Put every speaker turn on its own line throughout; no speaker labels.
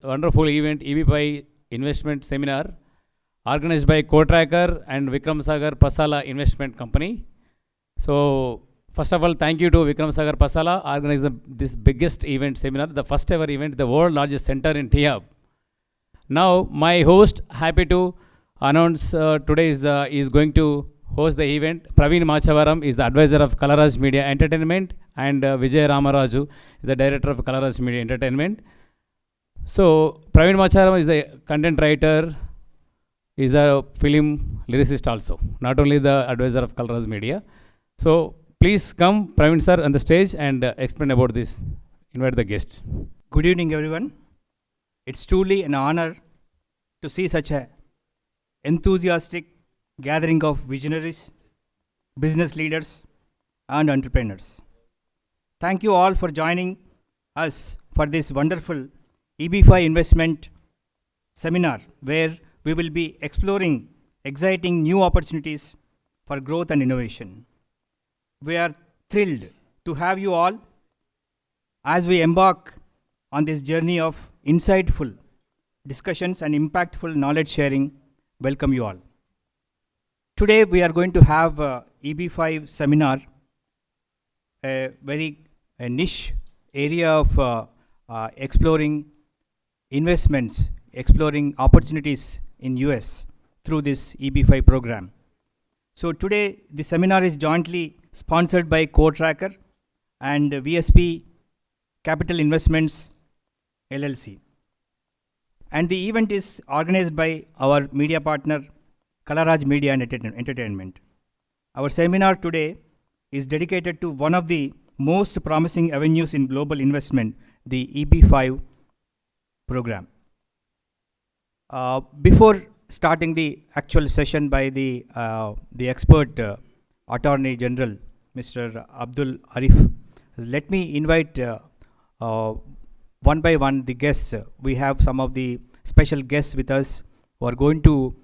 wonderful event, EB5 investment seminar, organized by Co-Tracker and Vikram Sagar Pasala Investment Company. So, first of all, thank you to Vikram Sagar Pasala, organized this biggest event seminar, the first ever event, the world largest center in T-Hub. Now, my host, happy to announce today is going to host the event. Praveen Machavaram is the advisor of Colorage Media Entertainment, and Vijay Ramaraju is the director of Colorage Media Entertainment. So, Praveen Machavaram is a content writer, is a film lyricist also, not only the advisor of Colorage Media. So, please come, Praveen sir, on the stage and explain about this. Invite the guest.
Good evening, everyone. It's truly an honor to see such a enthusiastic gathering of visionaries, business leaders, and entrepreneurs. Thank you all for joining us for this wonderful EB5 investment seminar, where we will be exploring exciting new opportunities for growth and innovation. We are thrilled to have you all as we embark on this journey of insightful discussions and impactful knowledge sharing. Welcome you all. Today we are going to have a EB5 seminar, a very niche area of exploring investments, exploring opportunities in US through this EB5 program. So today the seminar is jointly sponsored by Co-Tracker and VSP Capital Investments LLC. And the event is organized by our media partner, Colorage Media and Entertainment. Our seminar today is dedicated to one of the most promising avenues in global investment, the EB5 program. Before starting the actual session by the expert Attorney General, Mr. Abdul Arif, let me invite one by one the guests. We have some of the special guests with us who are going to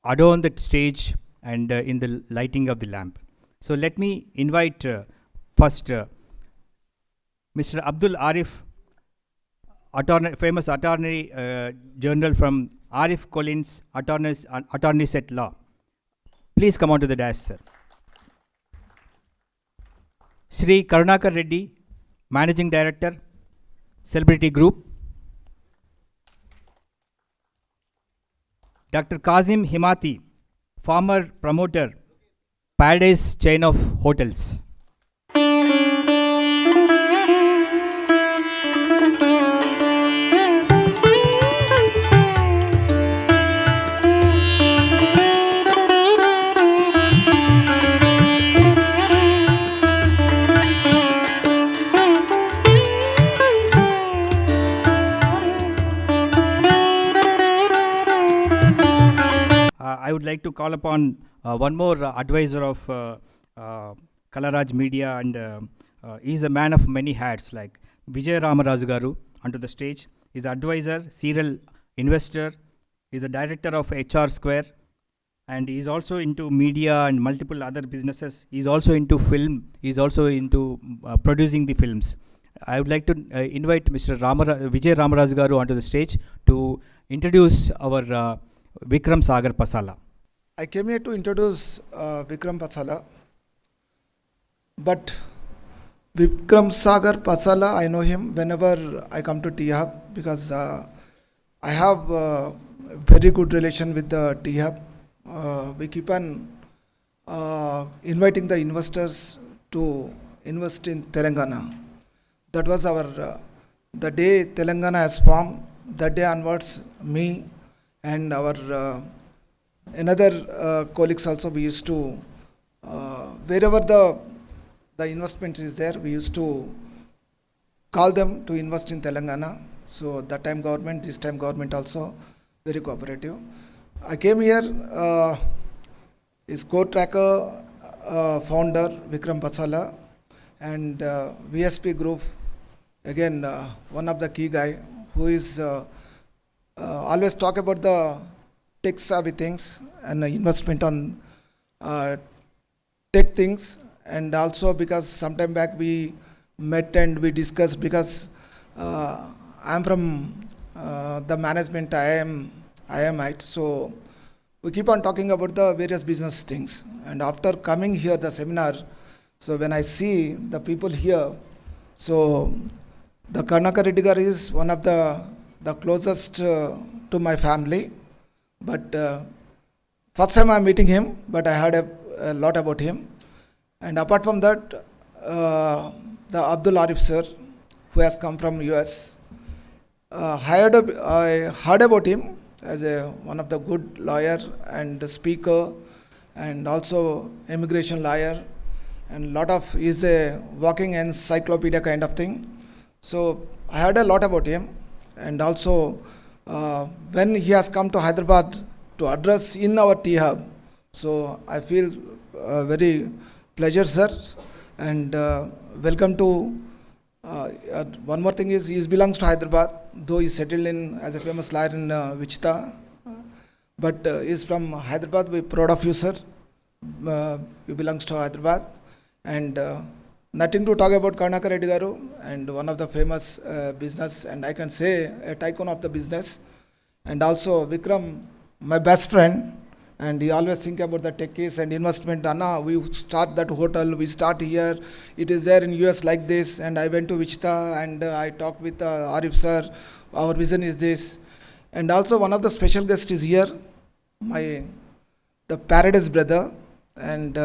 adorn the stage and in the lighting of the lamp. So let me invite first Mr. Abdul Arif, famous Attorney General from Arif Collins Attorneys at Law. Please come on to the dais, sir. Shri Karunakar Reddy, Managing Director, Celebrity Group. Dr. Kazim Himati, former promoter, Paradise Chain of Hotels. I would like to call upon one more advisor of Colorage Media, and he's a man of many hats, like Vijay Ramaraju garu onto the stage. He's advisor, serial investor, he's a director of HR Square, and he's also into media and multiple other businesses. He's also into film, he's also into producing the films. I would like to invite Mr. Vijay Ramaraju garu onto the stage to introduce our Vikram Sagar Pasala.
I came here to introduce Vikram Pasala, but Vikram Sagar Pasala, I know him whenever I come to T-Hub, because I have a very good relation with the T-Hub. We keep on inviting the investors to invest in Telangana. That was our, the day Telangana has formed, that day onwards, me and our another colleagues also, we used to, wherever the investment is there, we used to call them to invest in Telangana. So that time government, this time government also very cooperative. I came here, is Co-Tracker founder Vikram Pasala, and VSP Group, again one of the key guy who is always talk about the tech savvy things and investment on tech things, and also because sometime back we met and we discussed, because I'm from the management. I am it. So we keep on talking about the various business things. And after coming here, the seminar, so when I see the people here, so the Karnaka Reddy Garu is one of the closest to my family. But first time I'm meeting him, but I heard a lot about him. And apart from that, the Abdul Arif sir, who has come from US, I heard about him as one of the good lawyer and speaker, and also immigration lawyer, and lot of is a walking encyclopedia kind of thing. So I heard a lot about him, and also when he has come to Hyderabad to address in our T Hub, so I feel very pleasure, sir, and welcome to. One more thing is he belongs to Hyderabad, though he's settled in as a famous lawyer in Wichita, but he's from Hyderabad. We're proud of you, sir. He belongs to Hyderabad, and nothing to talk about Karnaka Reddy Garu, and one of the famous business, and I can say a tycoon of the business, and also Vikram, my best friend. And he always think about the techies and investment. Anna, we start that hotel, we start here. It is there in US like this. And I went to Wichita and I talked with Arif sir. Our vision is this. And also one of the special guests is here, the Paradise brother. And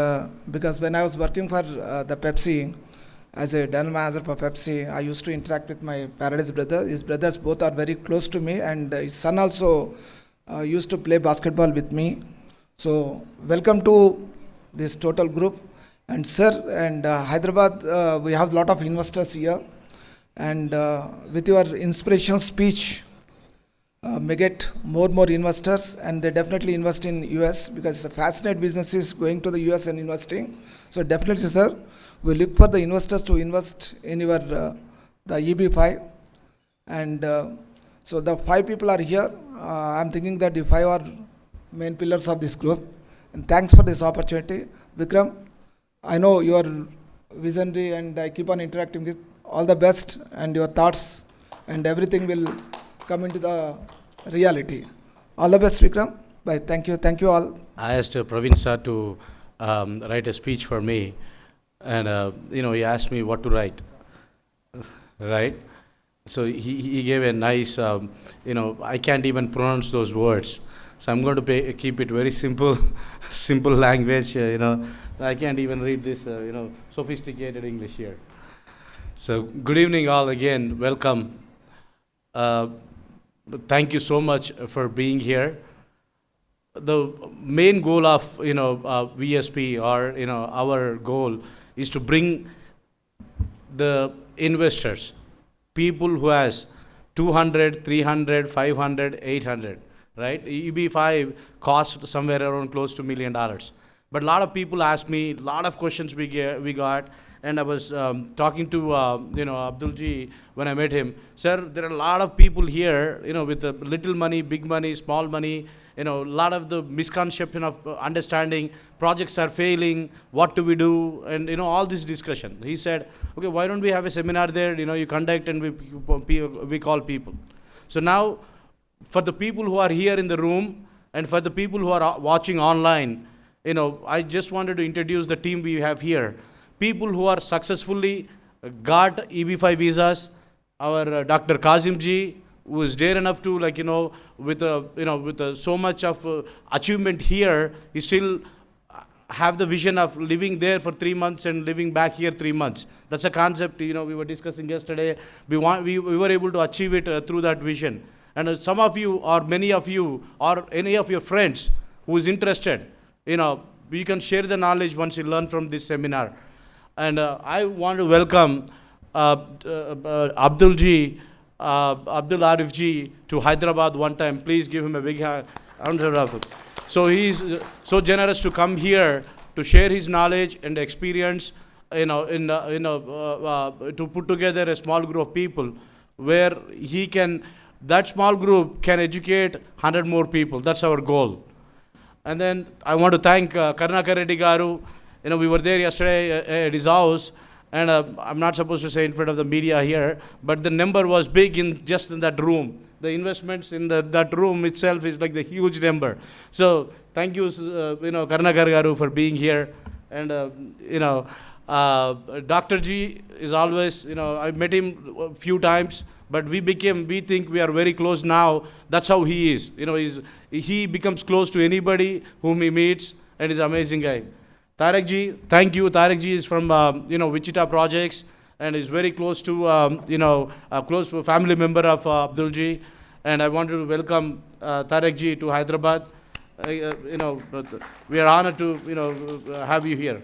because when I was working for the Pepsi, as a general manager for Pepsi, I used to interact with my Paradise brother. His brothers both are very close to me, and his son also used to play basketball with me. So welcome to this total group, and sir, and Hyderabad, we have a lot of investors here, and with your inspirational speech, may get more investors, and they definitely invest in US, because it's a fascinating business is going to the US and investing. So definitely, sir, we look for the investors to invest in your the EB5, and so the 5 people are here. I'm thinking that the 5 are main pillars of this group, and thanks for this opportunity. Vikram, I know you are visionary, and I keep on interacting with all the best, and your thoughts and everything will come into the reality. All the best, Vikram. Bye. Thank you all.
I asked Praveen sir to write a speech for me, and he asked me what to write, right? So he gave a nice, I can't even pronounce those words. So I'm going to keep it very simple, simple language. I can't even read this, sophisticated English here. So good evening, all again. Welcome. Thank you so much for being here. The main goal of VSP, or our goal is to bring the investors, people who has 200, 300, 500, 800. Right? EB5 cost somewhere around close to $1 million. But a lot of people asked me, a lot of questions we got, and I was talking to Abdul ji when I met him. Sir, there are a lot of people here, with little money, big money, small money, a lot of the misconception of understanding, projects are failing, what do we do, and all this discussion. He said, okay, why don't we have a seminar there, you conduct, and we call people. So now, for the people who are here in the room and for the people who are watching online, I just wanted to introduce the team we have here. People who are successfully got EB5 visas. Our Dr. Kazim ji, who is dare enough to, with so much of achievement here, he still have the vision of living there for 3 months and living back here 3 months. That's a concept, we were discussing yesterday. We were able to achieve it through that vision. And some of you, or many of you, or any of your friends who is interested, you can share the knowledge once you learn from this seminar. And I want to welcome Abdul ji, Abdul Arif ji to Hyderabad one time. Please give him a big hand. So he is so generous to come here to share his knowledge and experience, to put together a small group of people where that small group can educate 100 more people. That's our goal. And then I want to thank Karnaka Reddy Garu. We were there yesterday at his house, And I'm not supposed to say in front of the media here, but the number was big in just in that room. The investments in that room itself is like the huge number. So thank you, Karnakar Garu, for being here. And, Dr. G is always, I met him a few times, but we think we are very close now. That's how he is. He becomes close to anybody whom he meets, and he's an amazing guy. Tarek Ji, thank you. Tarek Ji is from, Wichita Projects, and is very close to, a close family member of Abdul Ji. And I want to welcome Tarek Ji to Hyderabad. We are honored to, have you here.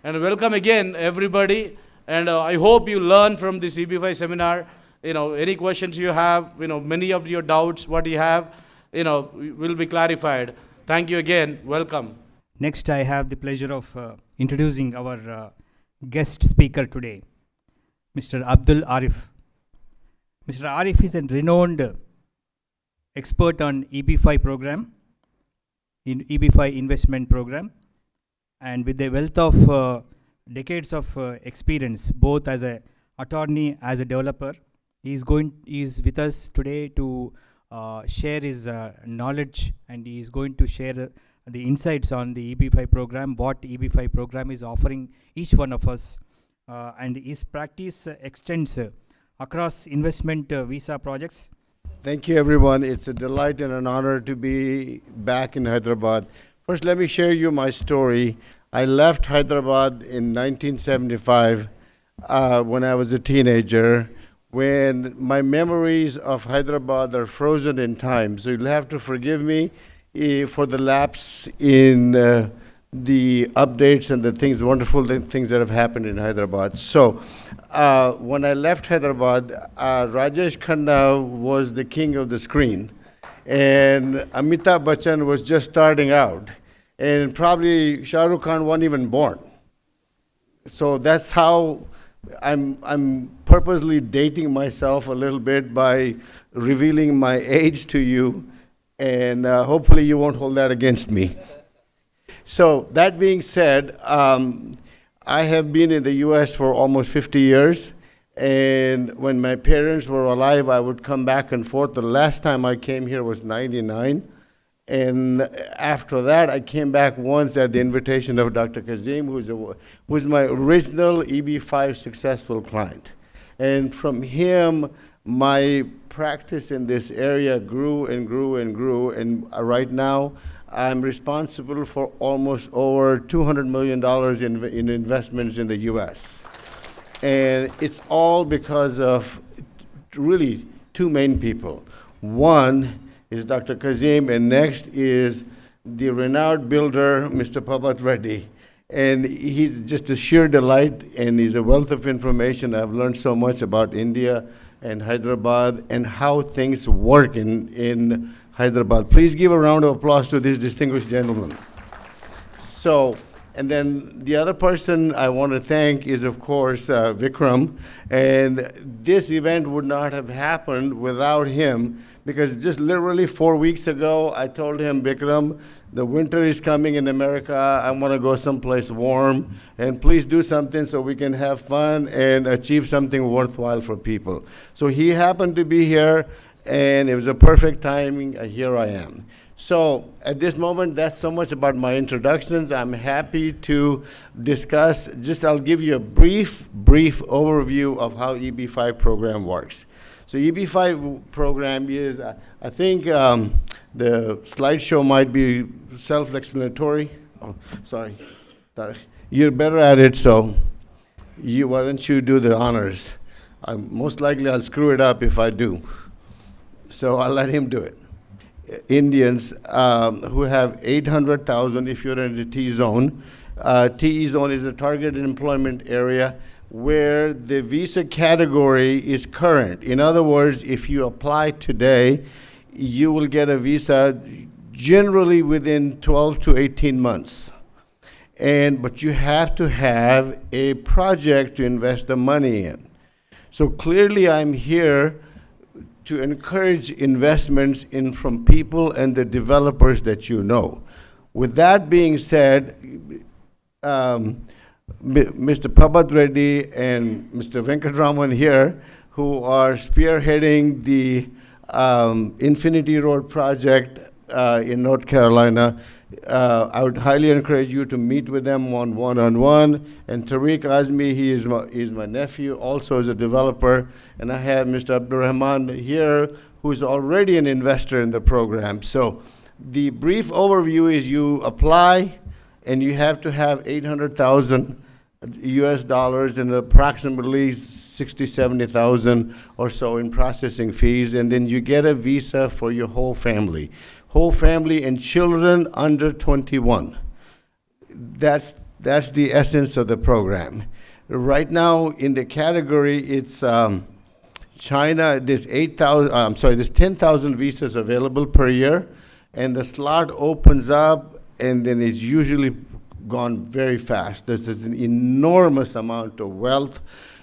And welcome again, everybody. And I hope you learn from this EB5 seminar. Any questions you have, many of your doubts, what you have, will be clarified. Thank you again. Welcome.
Next, I have the pleasure of introducing our guest speaker today, Mr. Abdul Arif. Mr. Arif is a renowned expert on EB5 program, in EB5 investment program, and with a wealth of decades of experience, both as an attorney, as a developer. He is with us today to share his knowledge, and he is going to share the insights on the EB5 program, what EB5 program is offering each one of us, and his practice extends across investment visa projects.
Thank you, everyone. It's a delight and an honor to be back in Hyderabad. First, let me share you my story. I left Hyderabad in 1975 when I was a teenager, when my memories of Hyderabad are frozen in time. So you'll have to forgive me for the lapse in the updates and the things, wonderful things that have happened in Hyderabad. So when I left Hyderabad, Rajesh Khanna was the king of the screen, and Amitabh Bachchan was just starting out, and probably Shah Rukh Khan wasn't even born. So that's how I'm purposely dating myself a little bit by revealing my age to you, and hopefully you won't hold that against me. So that being said, I have been in the US for almost 50 years, and when my parents were alive, I would come back and forth. The last time I came here was 99, and after that, I came back once at the invitation of Dr. Kazim, who's my original EB5 successful client. And from him, my practice in this area grew and grew and grew, and right now, I'm responsible for almost over $200 million in investments in the US. And it's all because of really two main people. One is Dr. Kazim, and next is the renowned builder, Mr. Pabat Reddy. And he's just a sheer delight, and he's a wealth of information. I've learned so much about India and Hyderabad and how things work in Hyderabad. Please give a round of applause to this distinguished gentleman. So, and then the other person I want to thank is, of course, Vikram. And this event would not have happened without him, because just literally 4 weeks ago, I told him, Vikram, the winter is coming in America. I want to go someplace warm, and please do something so we can have fun and achieve something worthwhile for people. So he happened to be here, and it was a perfect timing. Here I am. So at this moment, that's so much about my introductions. I'm happy to discuss. I'll give you a brief overview of how EB5 program works. So EB5 program is, I think the slideshow might be self-explanatory. Oh, sorry. You're better at it, so why don't you do the honors? Most likely I'll screw it up if I do. So I'll let him do it. Indians who have 800,000 if you're in the T-zone. T-zone is a targeted employment area where the visa category is current. In other words, if you apply today, you will get a visa generally within 12 to 18 months. But you have to have a project to invest the money in. So clearly I'm here to encourage investments in from people and the developers that you know. With that being said, Mr. Prabhat Reddy and Mr. Venkatraman here, who are spearheading the Infinity Road project in North Carolina. I would highly encourage you to meet with them one-on-one. And Tariq Azmi, he is my nephew, also is a developer. And I have Mr. Abdul Rahman here, who is already an investor in the program. So the brief overview is you apply, and you have to have 800,000 US dollars and approximately 60, 70,000 or so in processing fees, and then you get a visa for your whole family and children under 21. That's the essence of the program. Right now in the category, it's China, there's 10,000 visas available per year, and the slot opens up, and then it's usually gone very fast. There's an enormous amount of wealth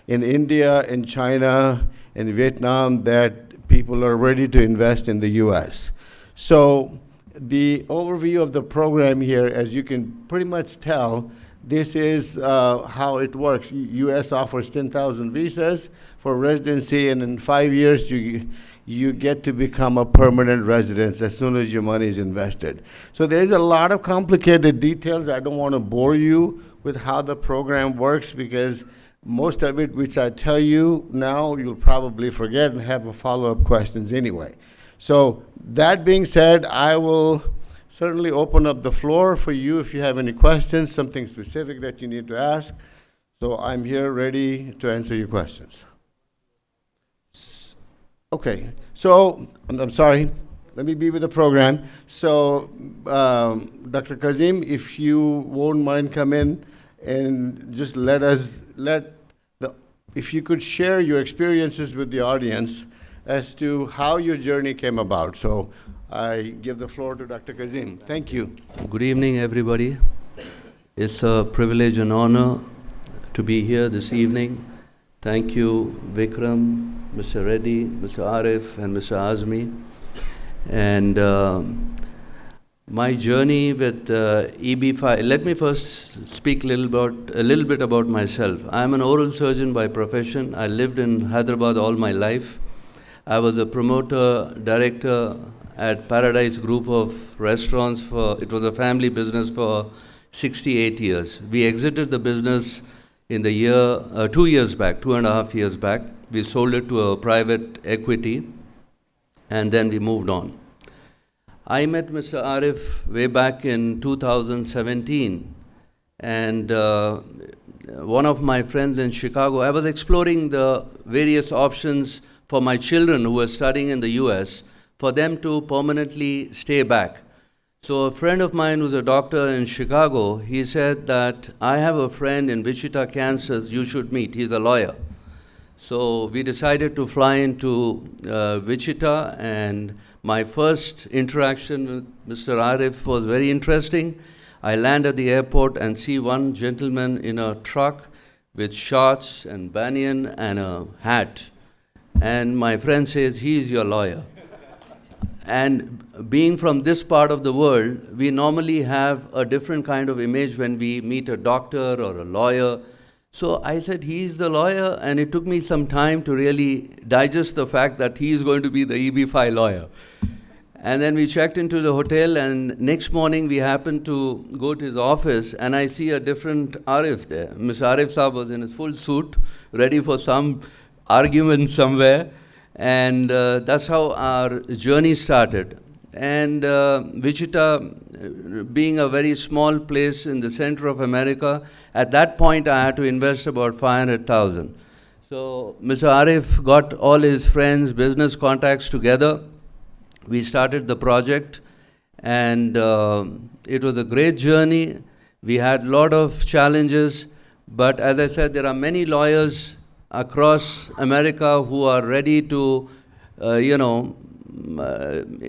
in India and China and Vietnam that people are ready to invest in the US. So the overview of the program here, as you can pretty much tell, this is how it works. US offers 10,000 visas for residency, and in 5 years you get to become a permanent resident as soon as your money is invested. So there's a lot of complicated details. I don't want to bore you with how the program works, because most of it, which I tell you now, you'll probably forget and have a follow-up questions anyway. So that being said, I will certainly open up the floor for you if you have any questions, something specific that you need to ask. So I'm here ready to answer your questions. Okay, so I'm sorry, let me be with the program. So Dr. Kazim, if you won't mind come in and just if you could share your experiences with the audience as to how your journey came about. So I give the floor to Dr. Kazim. Thank you.
Good evening, everybody. It's a privilege and honor to be here this evening. Thank you, Vikram, Mr. Reddy, Mr. Arif, and Mr. Azmi. And my journey with EB5, let me first speak a little bit about myself. I'm an oral surgeon by profession. I lived in Hyderabad all my life. I was a promoter, director at Paradise Group of Restaurants it was a family business for 68 years. We exited the business in the year, 2 years back, 2.5 years back. We sold it to a private equity, and then we moved on. I met Mr. Arif way back in 2017, and one of my friends in Chicago, I was exploring the various options for my children who were studying in the US, for them to permanently stay back. So a friend of mine who's a doctor in Chicago, he said that I have a friend in Wichita, Kansas, you should meet. He's a lawyer. So we decided to fly into Wichita, and my first interaction with Mr. Arif was very interesting. I land at the airport and see one gentleman in a truck with shorts and banyan and a hat. And my friend says, he is your lawyer. And being from this part of the world, we normally have a different kind of image when we meet a doctor or a lawyer. So I said, he's the lawyer, and it took me some time to really digest the fact that he is going to be the EB5 lawyer. And then we checked into the hotel, and next morning we happened to go to his office, and I see a different Arif there. Mr. Arif Saab was in his full suit, ready for some argument somewhere. And that's how our journey started. And Wichita, being a very small place in the center of America, at that point I had to invest about 500,000. So Mr. Arif got all his friends, business contacts together. We started the project, and it was a great journey. We had a lot of challenges, but as I said, there are many lawyers across America who are ready to,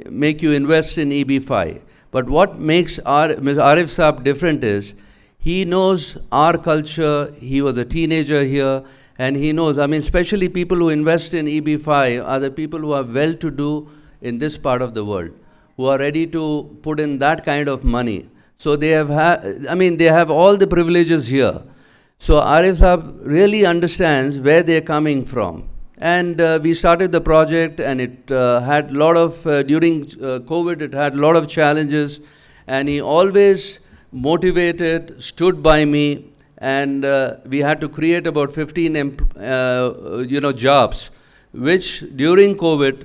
make you invest in EB5. But what makes Mr. Arif Saab different is, he knows our culture. He was a teenager here, and he knows, especially people who invest in EB5 are the people who are well-to-do in this part of the world, who are ready to put in that kind of money. So they have, they have all the privileges here. So Arif Saab really understands where they're coming from. And we started the project, and it had a lot of, during COVID, it had a lot of challenges. And he always motivated, stood by me, and we had to create about 15 jobs, which during COVID,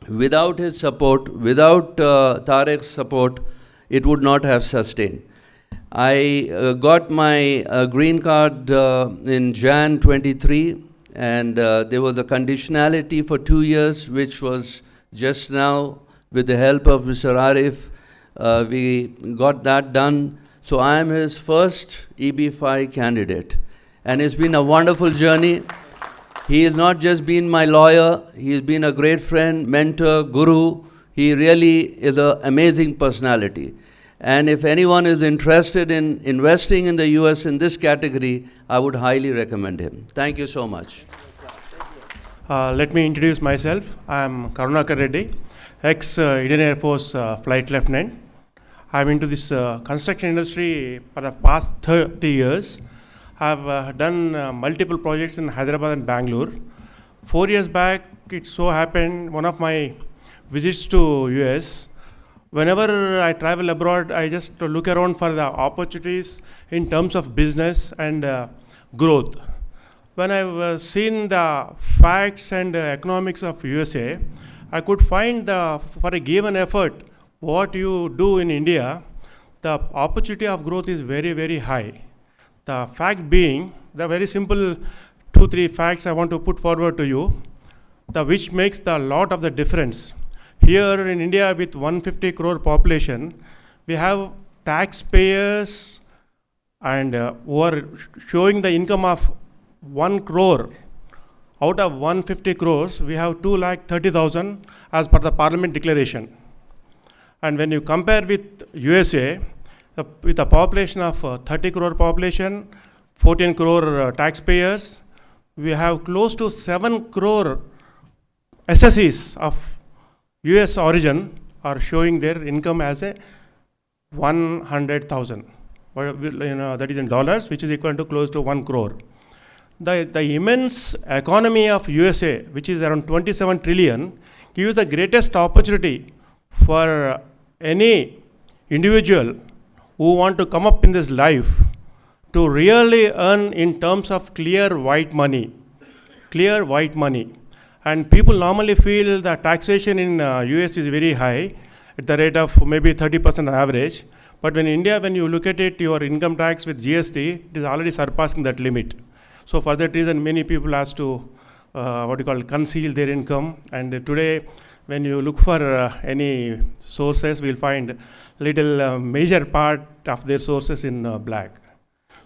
without his support, without Tarek's support, it would not have sustained. I got my green card in Jan 23, and there was a conditionality for 2 years, which was just now, with the help of Mr. Arif, we got that done. So I am his first EB5 candidate. And it's been a wonderful journey. He has not just been my lawyer, he has been a great friend, mentor, guru. He really is an amazing personality. And if anyone is interested in investing in the US in this category, I would highly recommend him. Thank you so much.
Let me introduce myself. I am Karunakar Reddy, ex-Indian Air Force flight lieutenant. I am into this construction industry for the past 30 years. I have done multiple projects in Hyderabad and Bangalore. 4 years back, it so happened, one of my visits to US, whenever I travel abroad, I just look around for the opportunities in terms of business and growth. When I've seen the facts and economics of USA, I could find for a given effort, what you do in India, the opportunity of growth is very, very high. The fact being, the very simple 2-3 facts I want to put forward to you, which makes the lot of the difference. Here in India, with 150 crore population, we have taxpayers and who are showing the income of 1 crore. Out of 150 crores, we have 2,30,000 as per the Parliament declaration. And when you compare with USA, with a population of 30 crore population, 14 crore taxpayers, we have close to 7 crore SSEs of US origin are showing their income as a 100,000. That is in dollars, which is equal to close to 1 crore. The immense economy of USA, which is around 27 trillion, gives the greatest opportunity for any individual who want to come up in this life to really earn in terms of clear white money. And people normally feel that taxation in US is very high, at the rate of maybe 30% average. But when in India, when you look at it, your income tax with GST, it is already surpassing that limit. So for that reason, many people has to conceal their income. And today, when you look for any sources, we'll find little major part of their sources in black.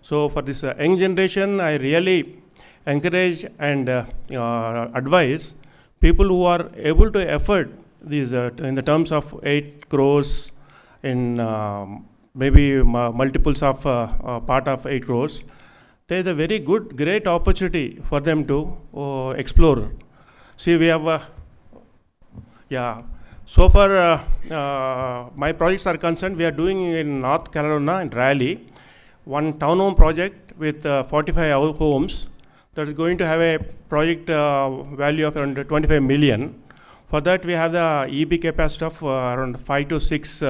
So for this young generation, I really encourage and advise people who are able to afford these in the terms of 8 crores in maybe multiples of part of 8 crores. There is a very great opportunity for them to explore. See, we have so far my projects are concerned, we are doing in North Carolina in Raleigh, one townhome project with 45 homes that is going to have a project value of around 25 million. For that, we have the EB capacity of around 5 to 6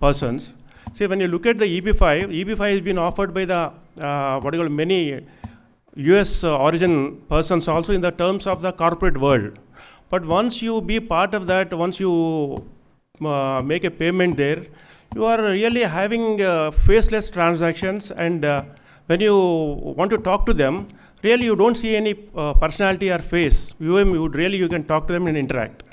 persons. See, when you look at the EB5 has been offered by the many US origin persons also in the terms of the corporate world. But once you be part of that, once you make a payment there, you are really having faceless transactions, and when you want to talk to them, really you don't see any personality or face. You can talk to them and interact.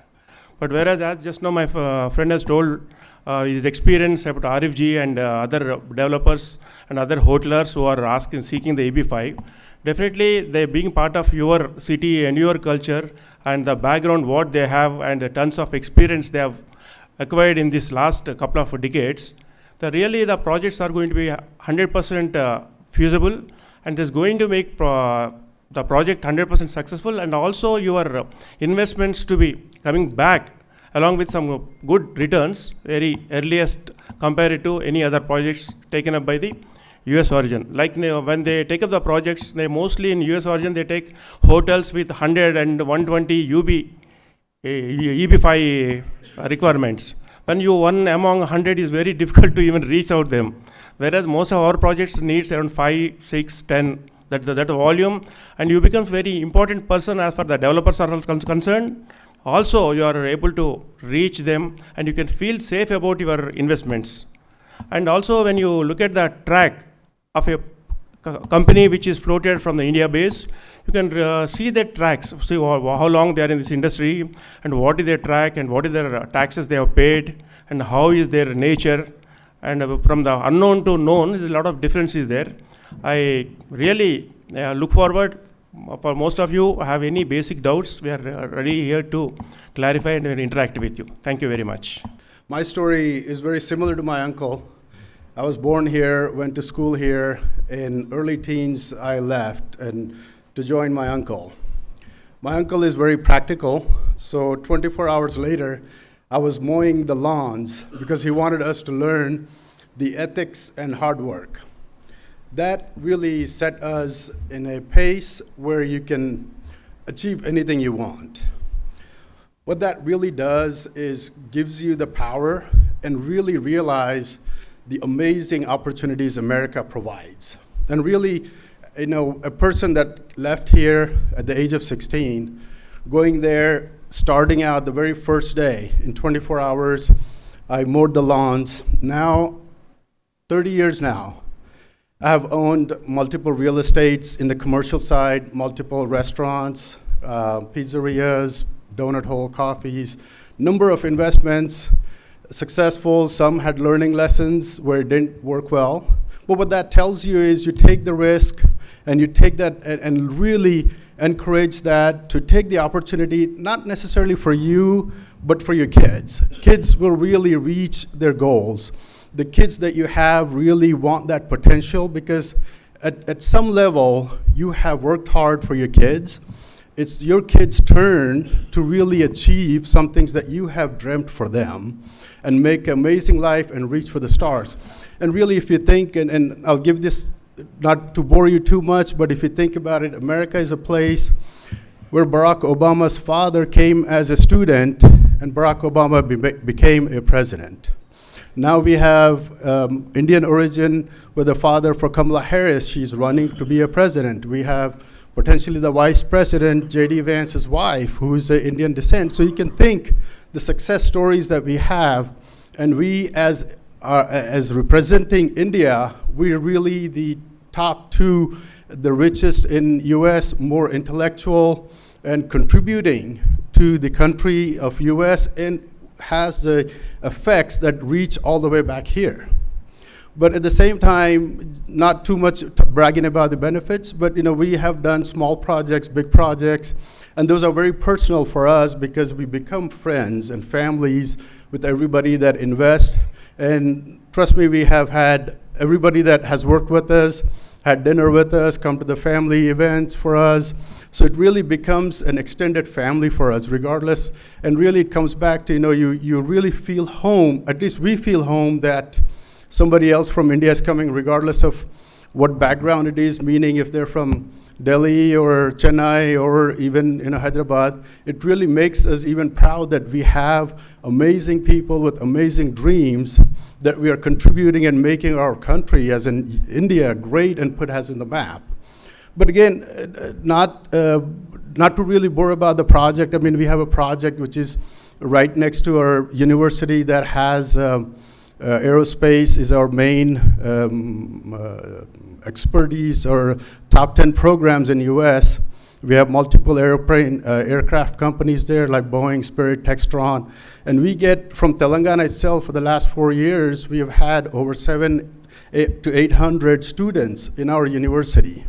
But whereas, as just now my friend has told his experience about Arif ji and other developers and other hotelers who are seeking the EB5, definitely they being part of your city and your culture and the background what they have and tons of experience they have acquired in this last couple of decades, the projects are going to be 100% feasible, and is going to make the project 100% successful, and also your investments to be coming back along with some good returns very earliest compared to any other projects taken up by the US origin. Like when they take up the projects, they mostly in US origin, they take hotels with 100 and 120 EB5 requirements. When you one among 100 is very difficult to even reach out them. Whereas most of our projects needs around 5, 6, 10, that volume, and you become very important person as far the developers are concerned. Also, you are able to reach them and you can feel safe about your investments. And also when you look at the track of a company which is floated from the India base, you can see their tracks, see how long they are in this industry and what is their track and what is their taxes they have paid and how is their nature. And from the unknown to known, there's a lot of differences there. I really look forward. For most of you have any basic doubts, we are ready here to clarify and interact with you. Thank you very much.
My story is very similar to my uncle. I was born here, went to school here. In early teens, I left and to join my uncle. My uncle is very practical, so 24 hours later, I was mowing the lawns because he wanted us to learn the ethics and hard work. That really set us in a pace where you can achieve anything you want. What that really does is gives you the power and really realize the amazing opportunities America provides. And really, a person that left here at the age of 16, going there, starting out the very first day, in 24 hours, I mowed the lawns. Now, 30 years now, I have owned multiple real estates in the commercial side, multiple restaurants, pizzerias, donut hole coffees, number of investments, successful. Some had learning lessons where it didn't work well. But what that tells you is you take the risk and you take that and really encourage that to take the opportunity, not necessarily for you, but for your kids. Kids will really reach their goals. The kids that you have really want that potential because at some level, you have worked hard for your kids. It's your kids' turn to really achieve some things that you have dreamt for them and make an amazing life and reach for the stars. And really, if you think, and I'll give this, not to bore you too much, but if you think about it, America is a place where Barack Obama's father came as a student and Barack Obama became a president. Now we have Indian origin with the father for Kamala Harris. She's running to be a president. We have potentially the vice president, J.D. Vance's wife, who is of Indian descent. So you can think the success stories that we have, and we as representing India, we're really the top two, the richest in US, more intellectual, and contributing to the country of US, and has the effects that reach all the way back here. But at the same time, not too much bragging about the benefits, but we have done small projects, big projects, and those are very personal for us because we become friends and families with everybody that invest. And trust me, we have had everybody that has worked with us, had dinner with us, come to the family events for us. So it really becomes an extended family for us, regardless. And really, it comes back to you really feel home. At least we feel home that somebody else from India is coming, regardless of what background it is. Meaning, if they're from Delhi or Chennai or even Hyderabad, it really makes us even proud that we have amazing people with amazing dreams that we are contributing and making our country, as in India, great and put us in the map. But again, not to really bore about the project. I mean, we have a project which is right next to our university that has aerospace is our main expertise, or top 10 programs in US. We have multiple aircraft companies there like Boeing, Spirit, Textron. And we get from Telangana itself for the last 4 years, we have had over 700 to 800 students in our university.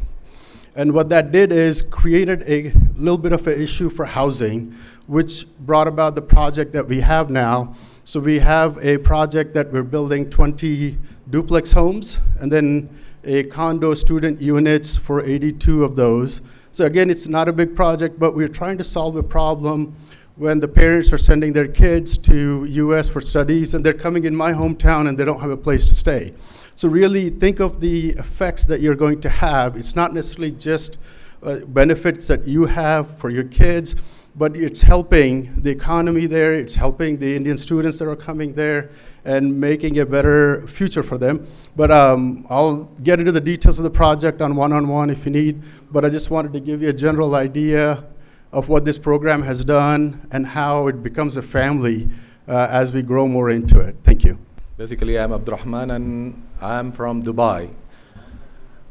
And what that did is created a little bit of an issue for housing, which brought about the project that we have now. So we have a project that we're building 20 duplex homes, and then a condo student units for 82 of those. So again, it's not a big project, but we're trying to solve a problem when the parents are sending their kids to US for studies, and they're coming in my hometown and they don't have a place to stay. So really think of the effects that you're going to have. It's not necessarily just benefits that you have for your kids, but it's helping the economy there, it's helping the Indian students that are coming there, and making a better future for them. But I'll get into the details of the project on one-on-one if you need, but I just wanted to give you a general idea of what this program has done and how it becomes a family as we grow more into it. Thank you.
Basically, I'm Abdurrahman and I'm from Dubai.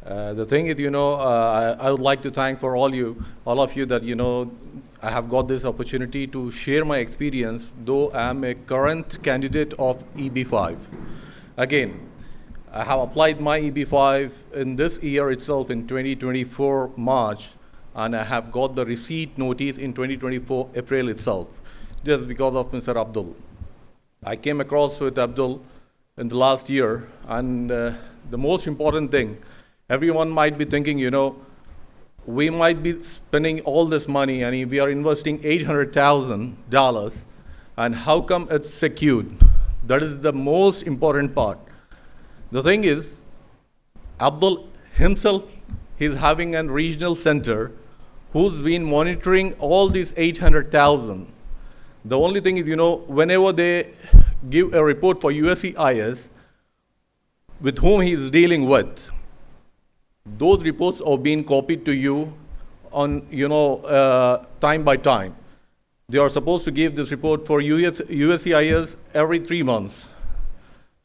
The thing is, I would like to thank for all of you that, I have got this opportunity to share my experience, though I am a current candidate of EB5. Again, I have applied my EB5 in this year itself in 2024 March, and I have got the receipt notice in 2024 April itself, just because of Mr. Abdul. I came across with Abdul in the last year, and the most important thing, everyone might be thinking, we might be spending all this money and we are investing $800,000, and how come it's secured? That is the most important part. The thing is, Abdul himself is having a regional center who's been monitoring all these 800,000. The only thing is, whenever they give a report for USCIS, with whom he is dealing with, those reports are being copied to you on, time by time. They are supposed to give this report for USCIS every 3 months.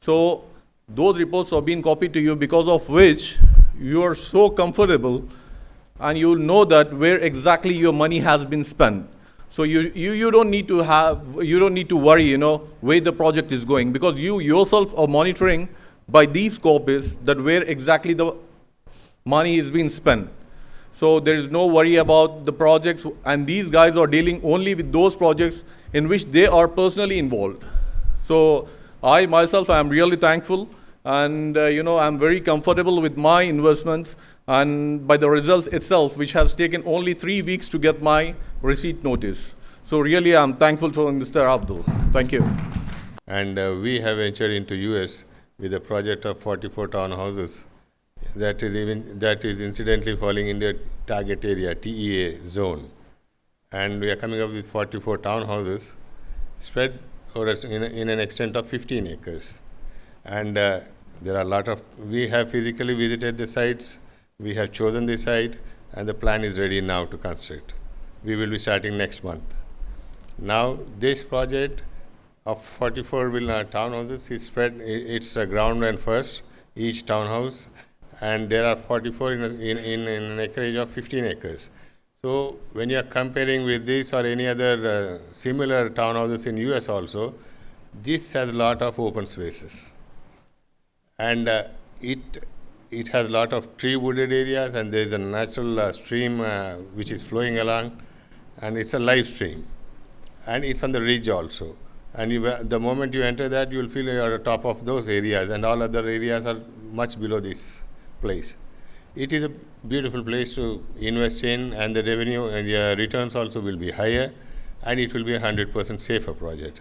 So those reports are being copied to you, because of which you are so comfortable and you know that where exactly your money has been spent. So you don't need to worry, where the project is going, because you yourself are monitoring by these copies that where exactly the money is being spent. So there is no worry about the projects, and these guys are dealing only with those projects in which they are personally involved. So I myself am really thankful, and I'm very comfortable with my investments and by the results itself, which has taken only 3 weeks to get my receipt notice. So really I'm thankful to Mr. Abdul. Thank you.
And we have ventured into US with a project of 44 townhouses that is incidentally falling in the target area, TEA zone. And we are coming up with 44 townhouses spread over in an extent of 15 acres. And there are we have physically visited the sites, we have chosen the site, and the plan is ready now to construct. We will be starting next month. Now, this project of 44 townhouses is spread, it's ground and first, each townhouse, and there are 44 in an acreage of 15 acres. So when you are comparing with this or any other similar townhouses in US also, this has a lot of open spaces. And it has a lot of tree wooded areas, and there is a natural stream which is flowing along, and it's a live stream. And it's on the ridge also. And the moment you enter that, you will feel you are on top of those areas, and all other areas are much below this place. It is a beautiful place to invest in, and the revenue and the returns also will be higher, and it will be 100% safer project.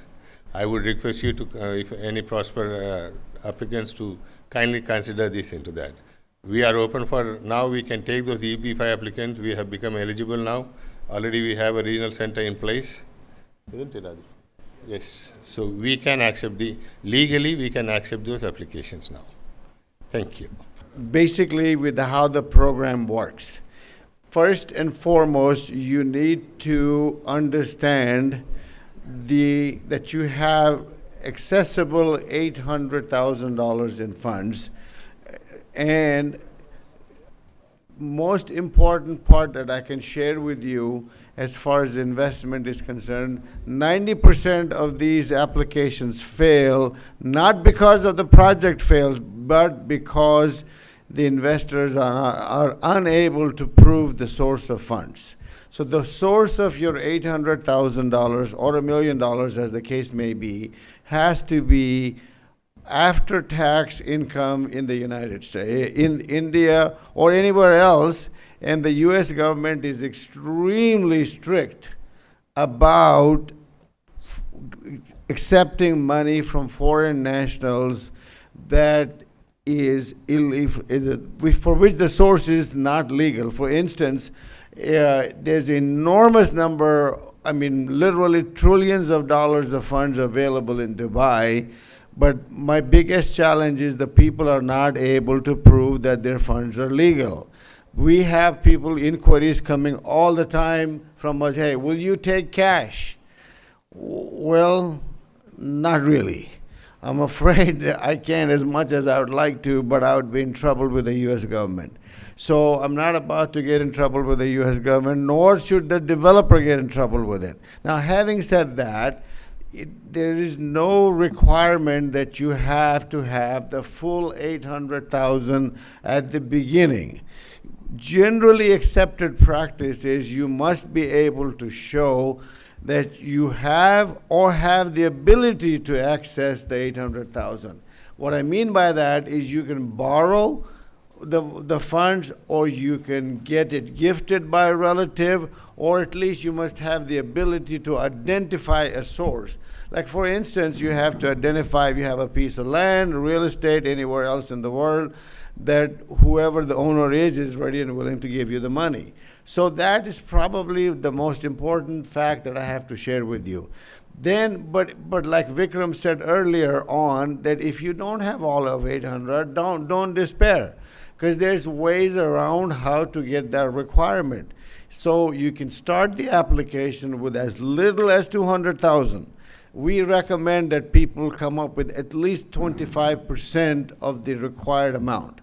I would request you to, if any prosper applicants, to kindly consider this into that. We are open for, now we can take those EB5 applicants. We have become eligible now. Already we have a regional center in place. Isn't it, Adi? Yes. So we can accept legally we can accept those applications now. Thank you.
Basically, with how the program works, first and foremost, you need to understand that you have accessible $800,000 in funds. And most important part that I can share with you as far as investment is concerned, 90% of these applications fail, not because of the project fails, but because the investors are unable to prove the source of funds. So the source of your $800,000 or $1 million, as the case may be, has to be after-tax income in the United States, in India, or anywhere else. And the U.S. government is extremely strict about accepting money from foreign nationals that is for which the source is not legal. For instance, there's enormous number, I mean, literally trillions of dollars of funds available in Dubai, but my biggest challenge is the people are not able to prove that their funds are legal. We have inquiries coming all the time from us, hey, will you take cash? Well, not really. I'm afraid that I can't as much as I would like to, but I would be in trouble with the U.S. government. So I'm not about to get in trouble with the U.S. government, nor should the developer get in trouble with it. Now, having said that, there is no requirement that you have to have the full 800,000 at the beginning. Generally accepted practice is you must be able to show that you have or have the ability to access the 800,000. What I mean by that is you can borrow the funds, or you can get it gifted by a relative, or at least you must have the ability to identify a source. Like, for instance, you have to identify if you have a piece of land, real estate, anywhere else in the world, that whoever the owner is ready and willing to give you the money. So that is probably the most important fact that I have to share with you. Then, but like Vikram said earlier on, that if you don't have all of 800, don't despair, because there's ways around how to get that requirement. So you can start the application with as little as 200,000. We recommend that people come up with at least 25% of the required amount.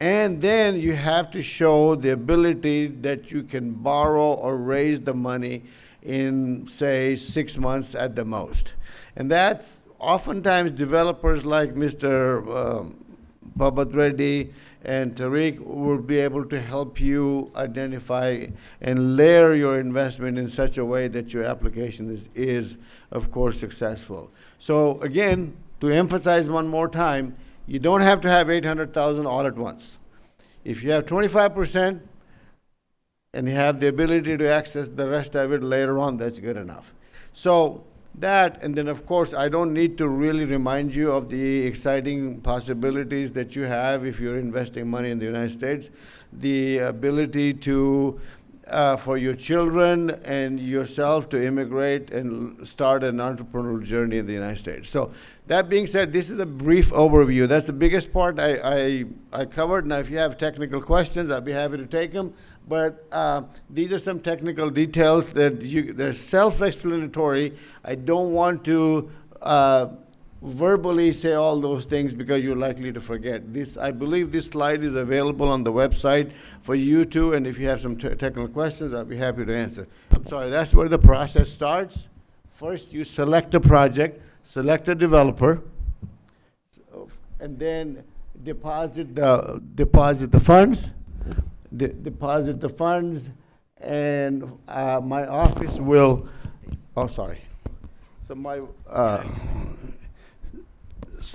And then you have to show the ability that you can borrow or raise the money in, say, 6 months at the most. And that's oftentimes developers like Mr. Babat Reddy and Tariq will be able to help you identify and layer your investment in such a way that your application is of course, successful. So again, to emphasize one more time, you don't have to have 800,000 all at once. If you have 25% and you have the ability to access the rest of it later on, that's good enough. So that, and then of course, I don't need to really remind you of the exciting possibilities that you have if you're investing money in the United States. The ability to, for your children and yourself to immigrate and start an entrepreneurial journey in the United States. So that being said, this is a brief overview. That's the biggest part I covered. Now, if you have technical questions, I'd be happy to take them. But these are some technical details that they're self-explanatory. I don't want to verbally say all those things because you're likely to forget. I believe this slide is available on the website for you too, and if you have some technical questions, I'll be happy to answer. I'm sorry, that's where the process starts. First, you select a project, select a developer, and then deposit the funds. Deposit the funds, and my office will. Oh, sorry. So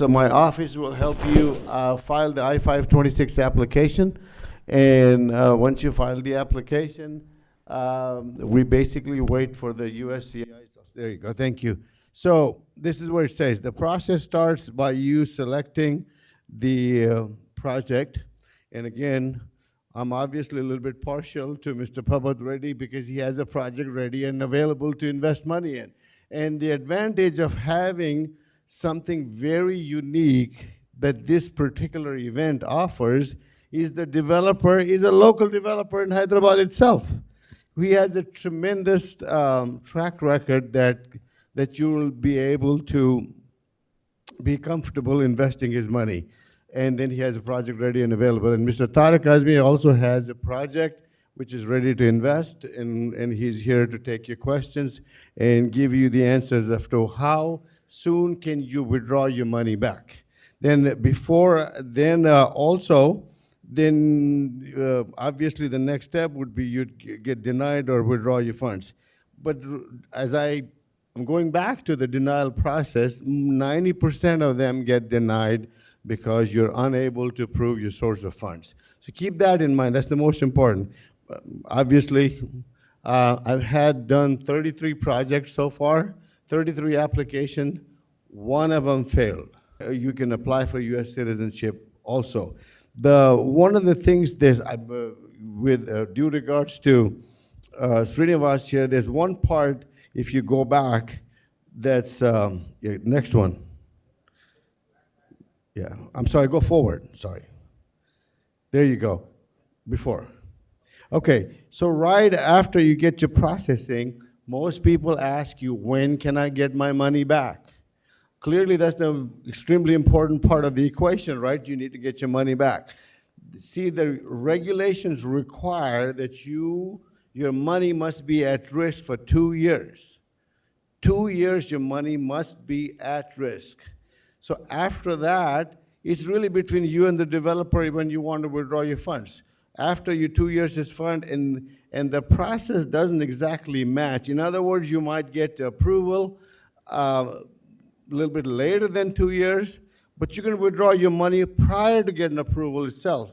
my office will help you file the I-526 application, and once you file the application, we basically wait for the USCIS. There you go. Thank you. So this is where it says the process starts by you selecting the project, and again, I'm obviously a little bit partial to Mr. Pabat Reddy because he has a project ready and available to invest money in. And the advantage of having something very unique that this particular event offers is the developer is a local developer in Hyderabad itself. He has a tremendous track record that you will be able to be comfortable investing his money. And then he has a project ready and available. And Mr. Tariq Azmi also has a project which is ready to invest, and he's here to take your questions and give you the answers as to how soon can you withdraw your money back. Then obviously the next step would be you'd get denied or withdraw your funds. But as I'm going back to the denial process, 90% of them get denied because you're unable to prove your source of funds. So keep that in mind. That's the most important. Obviously, I've done 33 projects so far, 33 applications. One of them failed. You can apply for U.S. citizenship
also. One of the things with due regards to Srinivas here, there's one part, if you go back, that's, next one. Yeah, I'm sorry, go forward, sorry. There you go, before. Okay, so right after you get your processing, most people ask you, when can I get my money back? Clearly, that's the extremely important part of the equation, right? You need to get your money back. See, the regulations require that your money must be at risk for 2 years. 2 years, your money must be at risk. So after that, it's really between you and the developer when you want to withdraw your funds. After your 2 years is fund, and the process doesn't exactly match. In other words, you might get approval a little bit later than 2 years, but you can withdraw your money prior to getting approval itself.